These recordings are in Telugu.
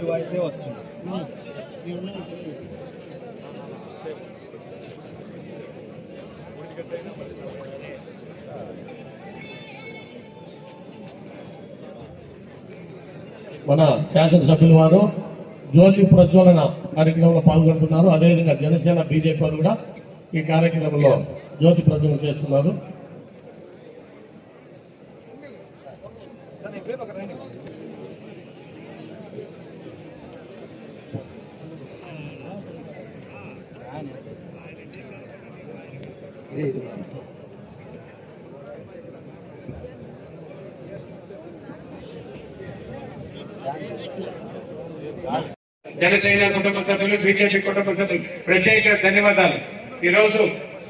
వాయిసే వస్తుంది. మన శాసనసభ్యుల వారు జ్యోతి ప్రజ్వలన కార్యక్రమంలో పాల్గొంటున్నారు. అదేవిధంగా జనసేన బీజేపీ వారు కూడా ఈ కార్యక్రమంలో జ్యోతి ప్రజ్వలన చేస్తున్నారు. జనసేన కుటుంబ సభ్యులు, బీజేపీ కుటుంబ సభ్యులు ప్రత్యేక ధన్యవాదాలు. ఈరోజు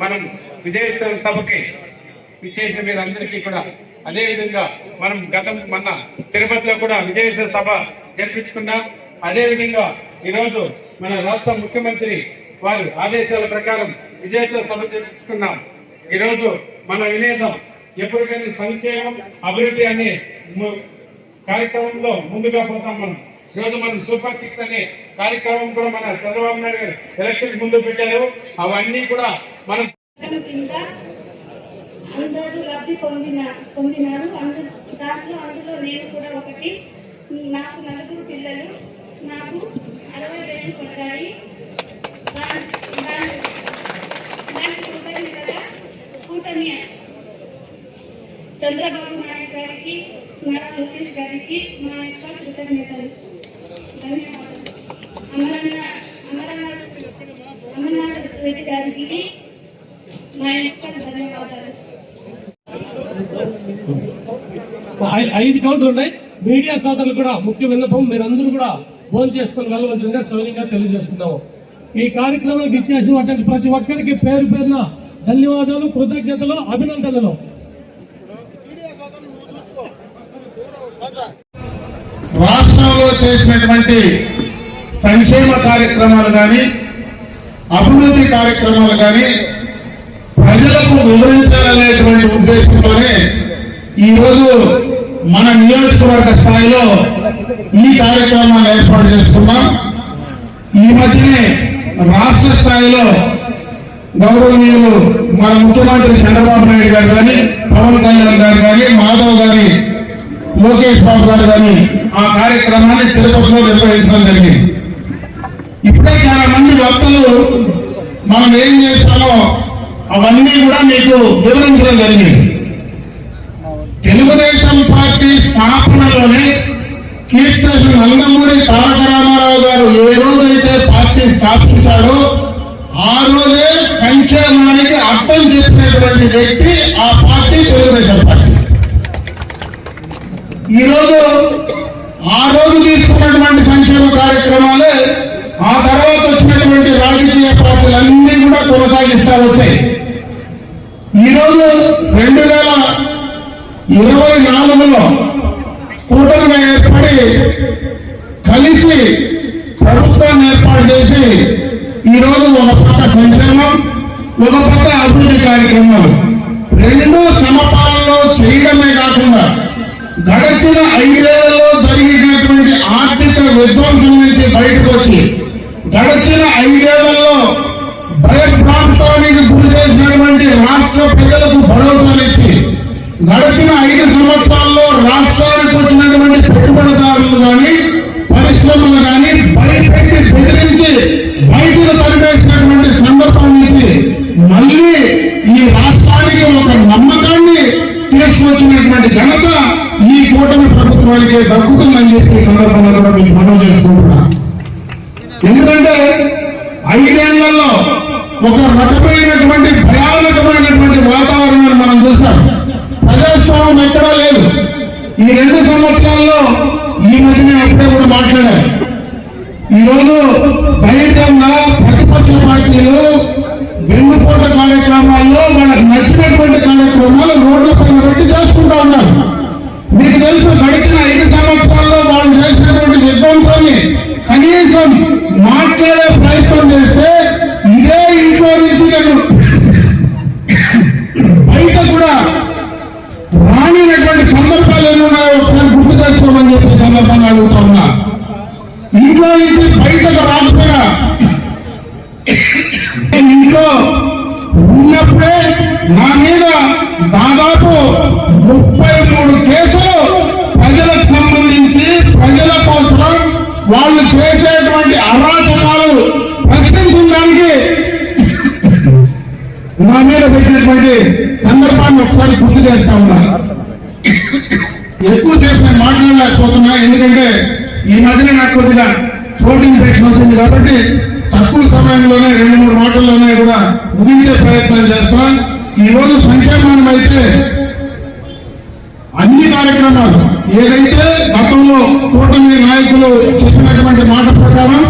మనం విజయోత్సవ సభకి విచ్చేసిన మీరందరికీ కూడా, అదేవిధంగా మనం మొన్న తిరుపతిలో కూడా విజయోత్సవ సభ జరిపించుకున్నాం. అదేవిధంగా ఈరోజు మన రాష్ట్ర ముఖ్యమంత్రి వారి ఆదేశాల ప్రకారం విజయోత్సవ సభ జరిపించుకున్నాం. ఈరోజు మన వినేతం ఎప్పటికైనా సంక్షేమం, అభివృద్ధి అనే కార్యక్రమంలో ముందుగా పోతాం. ఈరోజు మనం సూపర్ 6 అనే కార్యక్రమం కూడా మన చంద్రబాబు నాయుడు గారు ఎలక్షన్ ముందు పెట్టారు. అవన్నీ కూడా మనం అందరూ లబ్ధి పొందినారు. అందులో నేను కూడా ఒకటి. నాకు 4 పిల్లలు, నాకు 60,000 పడ్డాయి. కూటమి చంద్రబాబు నాయుడు గారికి, నారా లోకేష్ గారికి మా యొక్క కృతజ్ఞతలు, ధన్యవాదాలు. అమర్నాథ్ రెడ్డి గారికి మా యొక్క ధన్యవాదాలు. 5 కౌంటర్లు ఉన్నాయి. మీడియా సోదరులు కూడా ముఖ్య విన్నపం, మీరందరూ కూడా ఫోన్ చేసుకుని వెళ్ళవలసిందిగా సౌకర్యంగా తెలియజేస్తున్నాము. ఈ కార్యక్రమానికి ఇచ్చేసినటువంటి ప్రతి ఒక్కరికి పేరు పేరున ధన్యవాదాలు, కృతజ్ఞతలు, అభినందనలు. రాష్ట్రంలో చేసినటువంటి సంక్షేమ కార్యక్రమాలు కానీ, అభివృద్ధి కార్యక్రమాలు కానీ ప్రజలకు వివరించాలనేటువంటి ఉద్దేశంతోనే ఈరోజు మన నియోజకవర్గ స్థాయిలో ఈ కార్యక్రమాన్ని ఏర్పాటు చేసుకున్నాం. ఈ మధ్యనే రాష్ట్ర స్థాయిలో గౌరవనీయులు మన ముఖ్యమంత్రి చంద్రబాబు నాయుడు గారు కానీ, పవన్ కళ్యాణ్ గారు కానీ, మాధవ్ గారి, లోకేష్ బాబు గారు కానీ ఆ కార్యక్రమాన్ని తిరుపతిలో నిర్వహించడం జరిగింది. ఇప్పుడే చాలా మంది వక్తలు మనం ఏం చేస్తామో అవన్నీ కూడా మీకు వివరించడం జరిగింది. తెలుగుదేశం పార్టీ స్థాపనలోనే కీర్తి నందమూరి తారక రామారావు గారు ఏ రోజైతే పార్టీ స్థాపించాడో ఆ రోజే సంక్షేమానికి అర్థం చెప్పినటువంటి వ్యక్తి ఆ పార్టీ తెలుగుదేశం పార్టీ. ఈరోజు ఆ రోజు తీసుకున్నటువంటి సంక్షేమ కార్యక్రమాలే ఆ తర్వాత వచ్చినటువంటి రాజకీయ పార్టీలన్నీ కూడా కొనసాగిస్తా వచ్చాయి. ఈరోజు 2024లో కూటమిగా ఏర్పడి కలిసి ప్రభుత్వాన్ని ఏర్పాటు చేసి ఈరోజు ఒక పక్క సంక్షేమం, ఒక పక్క అభివృద్ధి కార్యక్రమాలు రెండు సమపాలలో చేయడమే కాకుండా గడిచిన 5 ఏళ్లలో జరిగినటువంటి ఆర్థిక విధ్వంసం నుంచి బయటకు వచ్చి గడిచిన 5 ఏళ్లలో భయభ్రాంతానికి గురి చేసినటువంటి రాష్ట్ర ప్రజలకు భరోసానిచ్చి గడిచిన 5 సంవత్సరాల్లో రాష్ట్రానికి వచ్చినటువంటి పెట్టుబడిదారులు కానీ, పరిశ్రమలు కానీ భయపెట్టి బెదిరించి బయటకు తరివేసినటువంటి సందర్భం నుంచి మళ్ళీ ఈ రాష్ట్రానికి ఒక నమ్మకాన్ని తీసుకొచ్చినటువంటి ఘనత ఈ కూటమి ప్రభుత్వానికి దక్కుతుందని చెప్పి సందర్భంగా కూడా మీకు మనం చేసుకుంటున్నా. ఎందుకంటే 5 ఏళ్లలో ఒక రకమైనటువంటి భయానకమైనటువంటి వాతావరణాన్ని మనం చూసాం. ప్రజాస్వామ్యం ఎక్కడా లేదు. ఈ 2 సంవత్సరాల్లో ఈ మధ్యనే అప్పుడే కూడా మాట్లాడారు. ఈరోజు బహిరంగంగా ప్రతిపక్ష పార్టీలు వెన్నుపోట కార్యక్రమాల్లో వాళ్ళకి నచ్చినటువంటి కార్యక్రమాలు రోడ్ల పైన పెట్టి చేసుకుంటూ ఉన్నారు. మీకు తెలుసు, గడిచిన 5 సంవత్సరాల్లో వాళ్ళు చేసినటువంటి విధ్వంసాన్ని కనీసం మాట్లాడే ప్రయత్నం చేస్తే ఇదే ఇంట్లో నుంచి బయట కూడా రానినటువంటి సందర్భాలు ఏమున్నాయో ఒకసారి గుర్తు చేసుకోమని చెప్పి నా మీద దాదాపు 33 కేసులు ప్రజలకు సంబంధించి ప్రజల కోసం వాళ్ళు చేసేటువంటి అరాచకాలు ప్రశ్నించడానికి నా మీద పెట్టినటువంటి సందర్భాన్ని ఒకసారి గుర్తు చేస్తా ఉన్నా. ఎక్కువసేపు నేను మాట్లాడలేకపోతున్నా, ఎందుకంటే ఈ మధ్యన నాకు కొద్దిగా థ్రోట్ ఇన్ఫెక్షన్ వచ్చింది కాబట్టి తక్కువ సమయంలోనే 2-3 మాటల్లోనే కూడా ముగించే ప్రయత్నం చేస్తాం. ఈ రోజు సంక్షేమాన్ని అయితే అన్ని కార్యక్రమాలు ఏదైతే గతంలో కూటమి నాయకులు చెప్పినటువంటి మాట ప్రకారం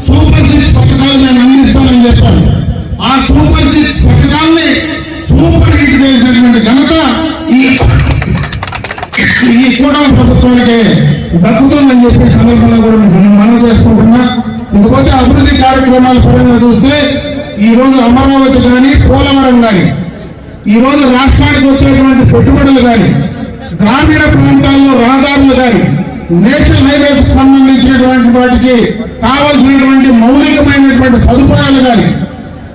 సూపర్ 6 పథకాలు నేను అందిస్తానని చెప్పాను. ఆ సూపర్ 6 పథకాల్ని సూపర్ హిట్ చేసినటువంటి ఘనత ఈ కూటమి ప్రభుత్వానికి దక్కుతుందని చెప్పి సందర్భంగా కూడా మనం చేసుకుంటున్నా. ఇందుకోసం అభివృద్ధి కార్యక్రమాల పరంగా చూస్తే ఈ రోజు అమరావతి కానీ పోలవరం కానీ ఈ రోజు రాష్ట్రానికి వచ్చేటువంటి పెట్టుబడులు కానీ గ్రామీణ ప్రాంతాల్లో రహదారులు కానీ నేషనల్ హైవేస్ సంబంధించినటువంటి వాటికి కావాల్సినటువంటి మౌలికమైనటువంటి సదుపాయాలు కానీ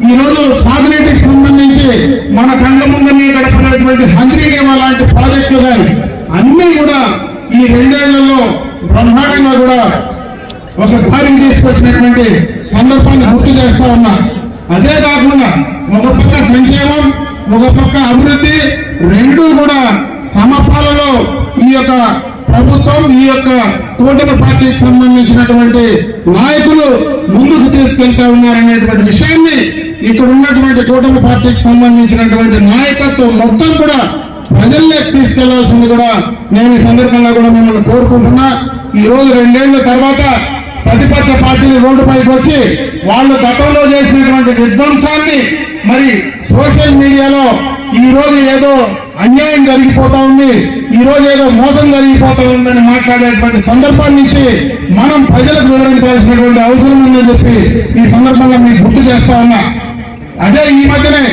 ఈ రోజు సాగునీటికి సంబంధించి మన కళ్ళ ముందనే గడపడినటువంటి హంద్రీనేవా లాంటి ప్రాజెక్టులు కానీ అన్ని కూడా ఈ 2 ఏళ్లలో బ్రహ్మాండంగా కూడా ఒక దారికి తీసుకొచ్చినటువంటి సందర్భాన్ని గుర్తు చేస్తా ఉన్నా. అదే కాకుండా ఒక పక్క సంక్షేమం, ఒక పక్క అభివృద్ధి, రెండూ కూడా సమపాలలో ఈ యొక్క ప్రభుత్వం, ఈ యొక్క కూటమి పార్టీకి సంబంధించినటువంటి నాయకులు ముందుకు తీసుకెళ్తా ఉన్నారనేటువంటి విషయాన్ని ఇక్కడ ఉన్నటువంటి కూటమి పార్టీకి సంబంధించినటువంటి నాయకత్వం మొత్తం కూడా ప్రజల్లోకి తీసుకెళ్లాల్సింది కూడా నేను ఈ సందర్భంగా కూడా మిమ్మల్ని కోరుకుంటున్నా. ఈ రోజు 2 ఏళ్ల తర్వాత ప్రతిపక్ష పార్టీలు రోడ్డుపైకి వచ్చి వాళ్ళు గతంలో చేసినటువంటి విధ్వంసాన్ని మరి సోషల్ మీడియాలో ఈ రోజు ఏదో అన్యాయం జరిగిపోతా ఉంది, ఈ రోజు ఏదో మోసం జరిగిపోతా ఉందని మాట్లాడేటువంటి సందర్భాన్ని నుంచి మనం ప్రజలకు వివరించాల్సినటువంటి అవసరం ఉందని చెప్పి ఈ సందర్భంగా మీకు గుర్తు చేస్తా ఉన్నా. అదే ఈ మధ్యనే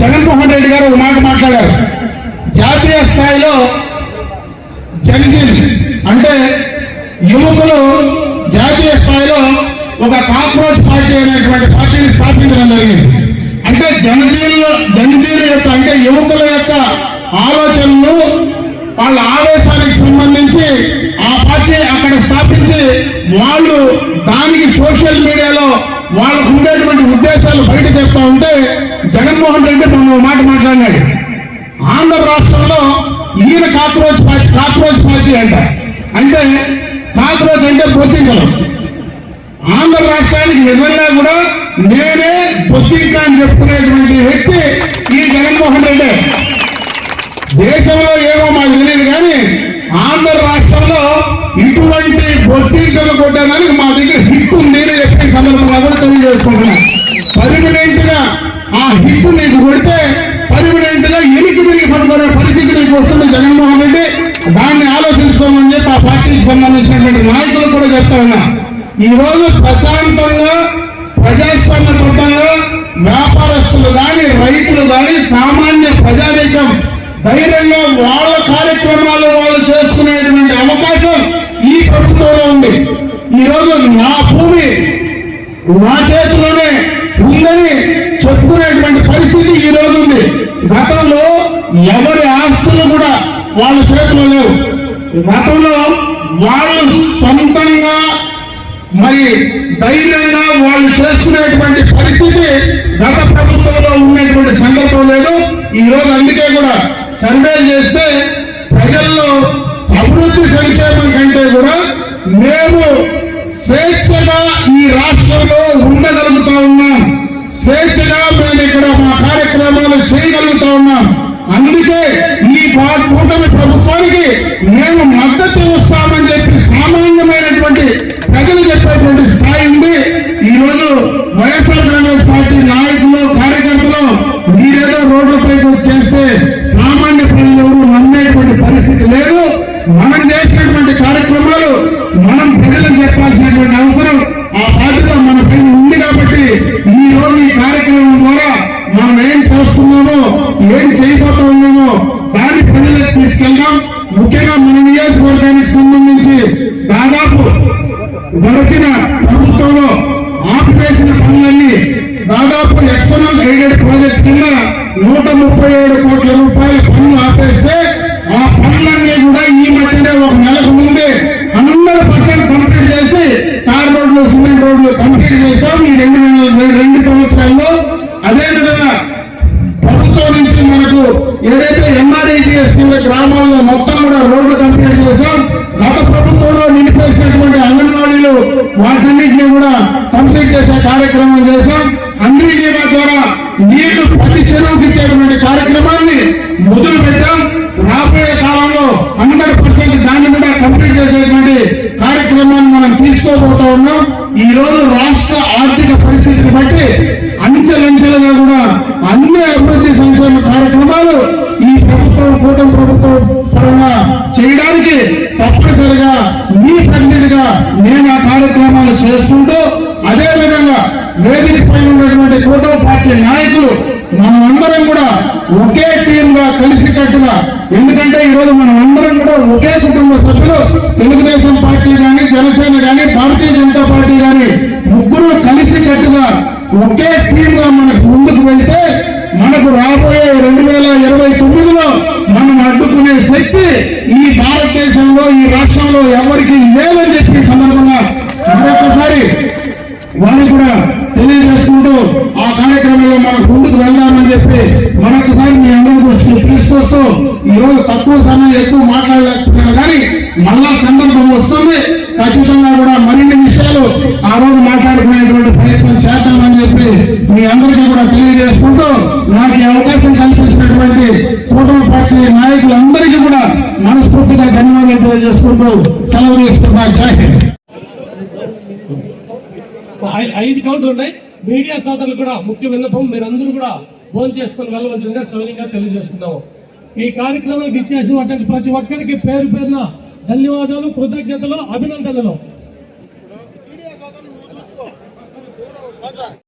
జగన్మోహన్ రెడ్డి గారు ఒక మాట మాట్లాడారు. జాతీయ స్థాయిలో జనజీన్ అంటే యువకులు జాతీయ స్థాయిలో ఒక కాక్రోచ్ పార్టీ అనేటువంటి పార్టీని స్థాపించడం జరిగింది. అంటే జనజీవుల యొక్క అంటే యువకుల యొక్క ఆలోచనలు వాళ్ళ ఆవేశానికి సంబంధించి ఆ పార్టీ అక్కడ స్థాపించి వాళ్ళు దానికి సోషల్ మీడియాలో వాళ్ళకు ఉండేటువంటి ఉద్దేశాలు బయట చెప్తా ఉంటే జగన్మోహన్ రెడ్డి మనం మాట మాట్లాడినాడు. ఆంధ్ర రాష్ట్రంలో ఈయన కాక్రోచ్ పార్టీ అంట. అంటే కాక్రోచ్ అంటే బొత్తింకలు. ఆంధ్ర రాష్ట్రానికి నిజంగా కూడా నేనే బొత్తింక అని చెప్పుకునేటువంటి వ్యక్తి ఈ జగన్మోహన్ రెడ్డి. దేశంలో ఏమో మాకు తెలియదు కానీ ఆంధ్ర రాష్ట్రంలో ఇటువంటి బొత్తింకలు కొట్టడానికి మా దగ్గర హిట్ ఉంది అని చెప్పే సందర్భంగా కూడా తెలియజేసుకుంటున్నా. పర్మనెంట్ గా ఆ హిట్ నీకు కొడితే పర్మనెంట్ గా ఎనికి తిరిగి పడుకునే పరిస్థితి నీకు వస్తుంది జగన్మోహన్ రెడ్డి. దాన్ని ఆలోచించుకోమని చెప్పి ఆ పార్టీకి సంబంధించినటువంటి నాయకులు కూడా చెప్తా ఉన్నా. ఈ రోజు ప్రశాంతంగా ప్రజాస్వామ్యబద్ధంగా వ్యాపారస్తులు కానీ రైతులు కానీ సామాన్య ప్రజానీకం ధైర్యంగా వాళ్ళ కార్యక్రమాలు వాళ్ళు చేసుకునేటువంటి అవకాశం ఈ ప్రభుత్వంలో ఉంది. ఈ రోజు నా భూమి నా చేతిలోనే ఉందని చెప్పుకునేటువంటి పరిస్థితి ఈ రోజు ఉంది. గతంలో ఎవరి ఆస్తులు కూడా వాళ్ళ చేతిలో లేవు. గతంలో వాళ్ళు సొంతంగా మరి ధైర్యంగా వాళ్ళు చేసుకునేటువంటి పరిస్థితి గత ప్రభుత్వంలో ఉన్నటువంటి సందర్భం లేదు. ఈ రోజు అందుకే కూడా సర్వే చేస్తే ప్రజల్లో అభివృద్ధి సంక్షేమం కంటే కూడా మేము స్వేచ్ఛగా ఈ రాష్ట్రంలో ఉండగలుగుతా ఉన్నాం, స్వేచ్ఛగా మేము ఇక్కడ మా కార్యక్రమాలు చేయగలుగుతా ఉన్నాం. అందుకే ఈ కూటమి ప్రభుత్వానికి మేము మద్దతు ఇస్తామని చెప్పి సామాన్యమైనటువంటి ప్రజలు చెప్పేటువంటి స్థాయి ఉంది. ఈ రోజు వైఎస్ఆర్ కాంగ్రెస్ పార్టీ నాయకులు కార్యకర్తలు మీరేదో రోడ్లపైకి వచ్చేస్తే సామాన్య ప్రజలు ఎవరు నమ్మేటువంటి పరిస్థితి లేదు. మనం చేసినటువంటి కార్యక్రమాలు మనం ప్రజలకు చెప్పాల్సినటువంటి అవసరం ఆ బాధ్యత మన పైన ఉంది. కాబట్టి ఈ రోజు ఈ కార్యక్రమం ద్వారా మనం ఏం చేస్తున్నామో ఏం చేయబోతా ఉన్నామో దాన్ని ప్రజలకు తీసుకెళ్దాం. ముఖ్యంగా మన నియోజకవర్గానికి సంబంధించి దాదాపు గడిచిన ప్రభుత్వంలో ఆపివేసిన పనులన్నీ దాదాపు ఎక్స్టర్నల్ ఎయిడెడ్ ప్రాజెక్ట్ 137 కోట్ల రూపాయల పనులు ఆపేస్తే ఆ పనులన్నీ కూడా ఈ మధ్యనే ఒక నెలకు ముందే 100% కంప్లీట్ చేసి తార్ రోడ్లు సిమెంట్ రోడ్లు కంప్లీట్ చేశాం ఈ 2 సంవత్సరాల్లో. అదేవిధంగా ప్రభుత్వం నుంచి మనకు ఏదైతే ఎంఆర్ఐజిఎస్ గ్రామాల్లో మొత్తం కూడా రోడ్లు కంప్లీట్ చేశాం. గత ప్రభుత్వంలో నిలిపేసినటువంటి అంగన్వాడీలు వాటన్నింటినీ కూడా కంప్లీట్ చేసే కార్యక్రమం చేశాం. అంద్రీజీవా ద్వారా నీళ్లు ప్రతి చెరువుకి ఇచ్చేటువంటి కార్యక్రమాన్ని మొదలు పెట్టాం. రాబోయే కాలంలో 100% దాన్ని కూడా కంప్లీట్ చేసేటువంటి కార్యక్రమాన్ని మనం తీసుకోబోతా ఉన్నాం. ఈ రోజు రాష్ట్ర ఆర్థిక పరిస్థితిని బట్టి అంచెలంచెలుగా కూడా అన్ని అభివృద్ధి సంక్షేమ కార్యక్రమాలు ఈ ప్రభుత్వం కూటమి ప్రభుత్వం పరంగా చేయడానికి తప్పనిసరిగా మీ ప్రతినిధిగా నేను ఆ కార్యక్రమాలు చేసుకుంటూ, అదేవిధంగా వేదిక పైన ఉన్నటువంటి కూటమి పార్టీ నాయకులు మనమందరం కూడా ఒకే టీంగా కలిసికట్టుగా, ఎందుకంటే ఈరోజు మనం అందరం కూడా ఒకే కుటుంబ సభ్యులు, తెలుగుదేశం పార్టీ కానీ జనసేన కానీ భారతీయ జనతా పార్టీ కానీ ముగ్గురు కలిసికట్టుగా ఒకే టీంగా మనకు ముందుకు వెళ్తే మనకు రాబోయే 2029లో మనం అడ్డుకునే శక్తి ఈ భారతదేశంలో ఈ రాష్ట్రంలో ఎవరికి లేదని చెప్పి సందర్భంగా మరొకసారి వారు కూడా తెలియజేసుకుంటూ ఆ కార్యక్రమంలో మనకు ముందుకు వెళ్దామని చెప్పి మరొకసారి మీ అందరి దృష్టికి తీసుకొస్తూ ఈ రోజు తక్కువ సమయం ఎక్కువ మాట్లాడలేకపోయినా కానీ మళ్ళా సందర్భం వస్తుంది. ఖచ్చితంగా కూడా మరిన్ని విషయాలు ఆ రోజు మాట్లాడుకునేటువంటి ప్రయత్నం చేద్దామని చెప్పి మీ అందరికీ కూడా తెలియజేసుకుంటూ నాకు ఈ అవకాశం కల్పించినటువంటి కూటమి పార్టీ నాయకులందరికీ కూడా మనస్ఫూర్తిగా ధన్యవాదాలు తెలియజేసుకుంటూ సెలవు తీసుకున్నా. జై హింద్. 5 కౌంటర్లు ఉన్నాయి. మీడియా సోదరులు కూడా ముఖ్య విన్నపం, మీరందరూ కూడా ఫోన్ చేసుకుని వెళ్ళవలసిందిగా సవినీయంగా తెలియజేస్తున్నాము. ఈ కార్యక్రమానికి ఇచ్చేసినటువంటి ప్రతి ఒక్కరికి పేరు పేరున ధన్యవాదాలు, కృతజ్ఞతలు, అభినందనలు.